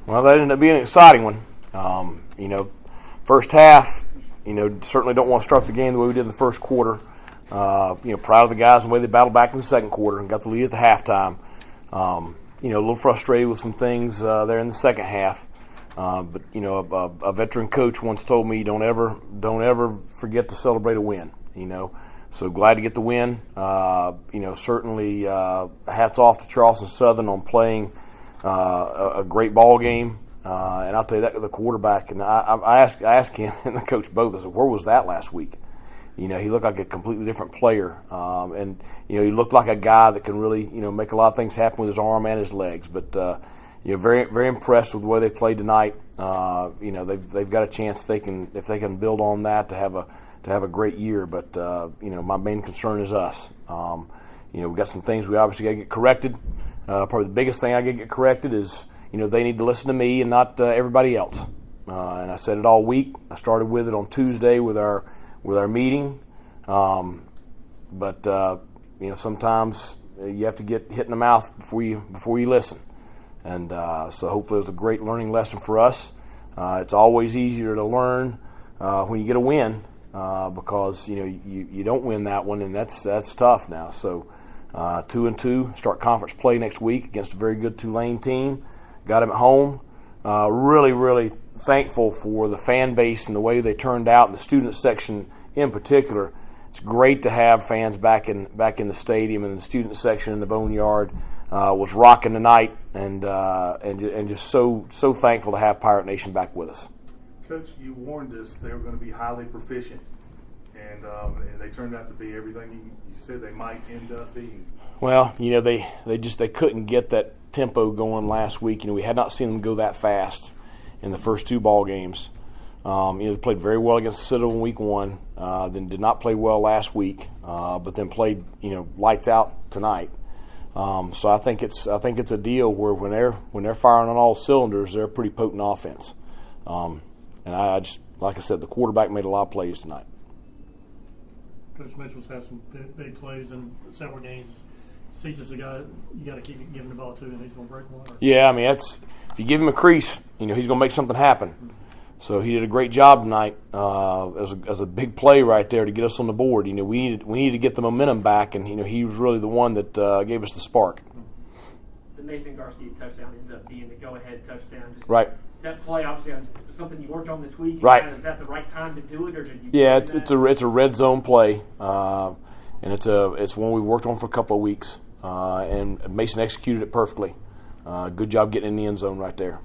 Well, that ended up being an exciting one. First half, certainly don't want to start the game the way we did in the first quarter. Proud of the guys and the way they battled back in the second quarter and got the lead at the halftime. A little frustrated with some things there in the second half. But a veteran coach once told me, don't ever forget to celebrate a win. So glad to get the win. Certainly hats off to Charleston Southern on playing a great ball game. And I'll tell you that the quarterback, and I asked him and the coach both. I said, "Where was that last week?" He looked like a completely different player, and he looked like a guy that can really make a lot of things happen with his arm and his legs. But very very impressed with the way they played tonight. They've got a chance if they can build on that to have a great year. But my main concern is us. We've got some things we obviously got to get corrected. Probably the biggest thing I got to get corrected is they need to listen to me and not everybody else. And I said it all week. I started with it on Tuesday with our meeting. But sometimes you have to get hit in the mouth before you listen. And so hopefully it was a great learning lesson for us. It's always easier to learn when you get a win because you don't win that one, and that's tough now. So 2-2, start conference play next week against a very good Tulane team. Got them at home. Really, really thankful for the fan base and the way they turned out, and the student section in particular. It's great to have fans back in the stadium, and the student section in the Boneyard was rocking tonight, and just so thankful to have Pirate Nation back with us. Coach, you warned us they were going to be highly proficient, and they turned out to be everything you said they might end up being. Well, they couldn't get that tempo going last week. We had not seen them go that fast in the first two ball games. They played very well against Citadel in week one, then did not play well last week, but then played lights out tonight. So I think it's a deal where when they're firing on all cylinders, they're a pretty potent offense. And I just, like I said, the quarterback made a lot of plays tonight. Coach Mitchell's had some big plays in several games. He's just a guy you got to keep giving the ball to, and he's going to break one. Yeah, I mean, if you give him a crease, he's going to make something happen. So he did a great job tonight as a big play right there to get us on the board. We needed to get the momentum back, and he was really the one that gave us the spark. The Mason Garcia touchdown ended up being the go-ahead touchdown. Right. That play obviously was something you worked on this week. Right. Was that the right time to do it, or did you? Yeah, it's a red zone play, and it's one we worked on for a couple of weeks, and Mason executed it perfectly. Good job getting in the end zone right there.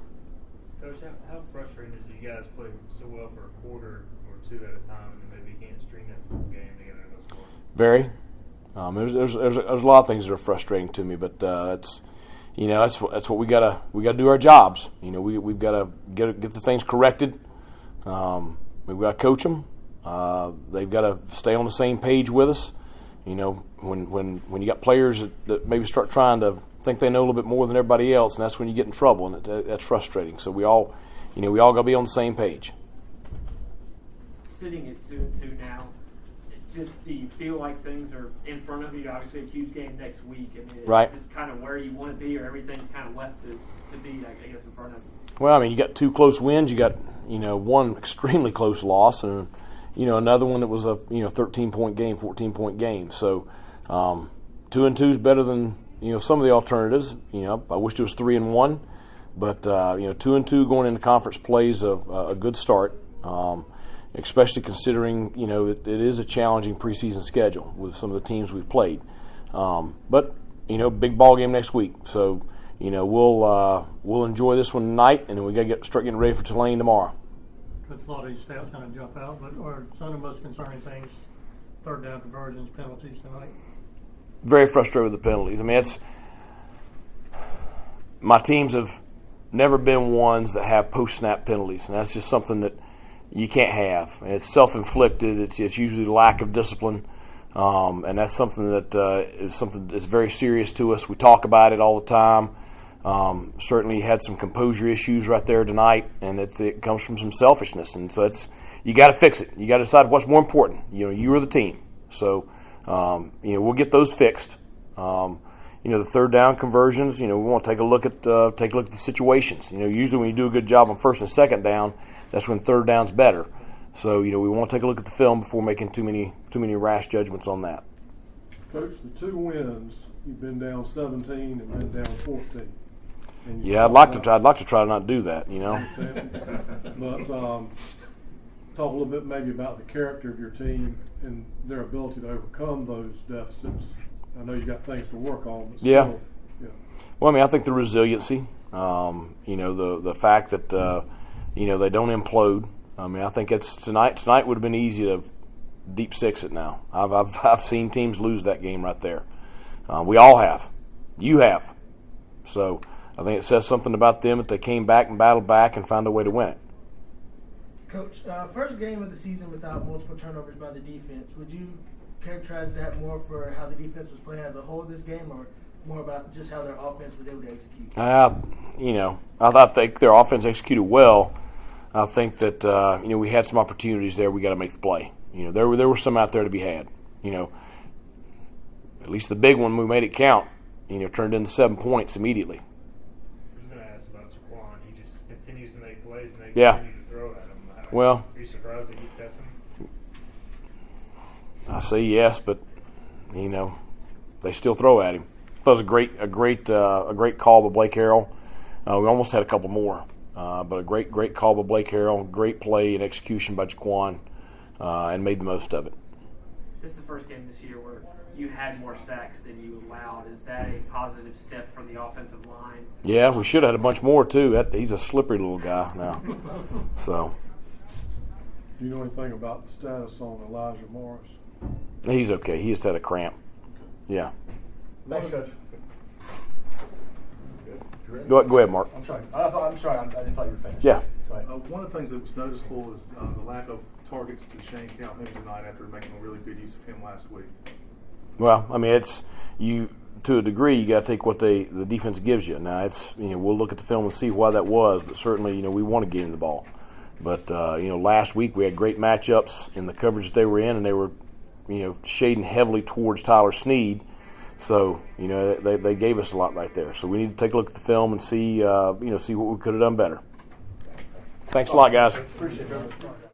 Coach, how frustrating is it you guys play so well for a quarter or two at a time, and maybe you can't string that full game together in the score? Very. There's a lot of things that are frustrating to me, but that's what we gotta do our jobs. We've got to get the things corrected. We've got to coach them. They've got to stay on the same page with us. When you got players that maybe start trying to think they know a little bit more than everybody else, and that's when you get in trouble, and that's frustrating. So we all got to be on the same page. Sitting at 2-2 now, do you feel like things are in front of you? Obviously, a huge game next week. I mean, right. Is kind of where you want to be, or everything's kind of left to be, I guess, in front of you? Well, I mean, you got two close wins. You got one extremely close loss, and another one that was a 13-point game, 14-point game. So 2-2 is better than some of the alternatives. I wish it was 3-1, but 2-2 going into conference play is a good start. Especially considering it is a challenging preseason schedule with some of the teams we've played. But big ball game next week, so we'll enjoy this one tonight, and then we got to start getting ready for Tulane tomorrow. Coach, a lot of these stats kind of jump out, but are some of the most concerning things third down conversions, penalties tonight? Very frustrated with the penalties. I mean, my teams have never been ones that have post-snap penalties, and that's just something that you can't have. It's self-inflicted. It's usually lack of discipline, and that's something that is something that's very serious to us. We talk about it all the time. Certainly had some composure issues right there tonight, and it comes from some selfishness, and so you got to fix it. You got to decide what's more important. You are the team, so we'll get those fixed. the third down conversions. We want to take a look at the situations. Usually when you do a good job on first and second down, that's when third down's better. So we want to take a look at the film before making too many rash judgments on that. Coach, the 2 wins, you've been down 17 and been down 14. Yeah, I'd like to try to not do that. But talk a little bit maybe about the character of your team and their ability to overcome those deficits. I know you got things to work on, but Yeah. still, yeah. Well, I think the resiliency, the fact that they don't implode. I think it's tonight would have been easy to deep six it now. I've seen teams lose that game right there. We all have. You have. So I think it says something about them that they came back and battled back and found a way to win it. Coach, first game of the season without multiple turnovers by the defense. Would you characterize that more for how the defense was playing as a whole this game, or more about just how their offense was able to execute? I think their offense executed well. I think that we had some opportunities there. We got to make the play. There were some out there to be had. At least the big one, we made it count. Turned into 7 points immediately. I was going to ask about Jaquan. He just continues to make plays and they continue to throw at him. Well, are you surprised that he tests him? I say yes, but they still throw at him. That was a great call by Blake Harrell. We almost had a couple more, but a great call by Blake Harrell. Great play and execution by Jaquan, and made the most of it. This is the first game this year where you had more sacks than you allowed. Is that a positive step from the offensive line? Yeah, we should have had a bunch more too. He's a slippery little guy now. So. Do you know anything about the status on Elijah Morris? He's okay. He just had a cramp. Yeah. Thanks, Coach. Go ahead, Mark. I'm sorry. I didn't thought you were finished. Yeah. Go ahead. One of the things that was noticeable is the lack of targets to Shane Calhoun tonight after making a really good use of him last week. Well, it's you to a degree. You got to take what the defense gives you. Now we'll look at the film and see why that was, but certainly we want to get him the ball. But last week we had great matchups in the coverage that they were in, and they were shading heavily towards Tyler Snead. So they gave us a lot right there. So we need to take a look at the film and see what we could have done better. Thanks a lot, guys. Appreciate it.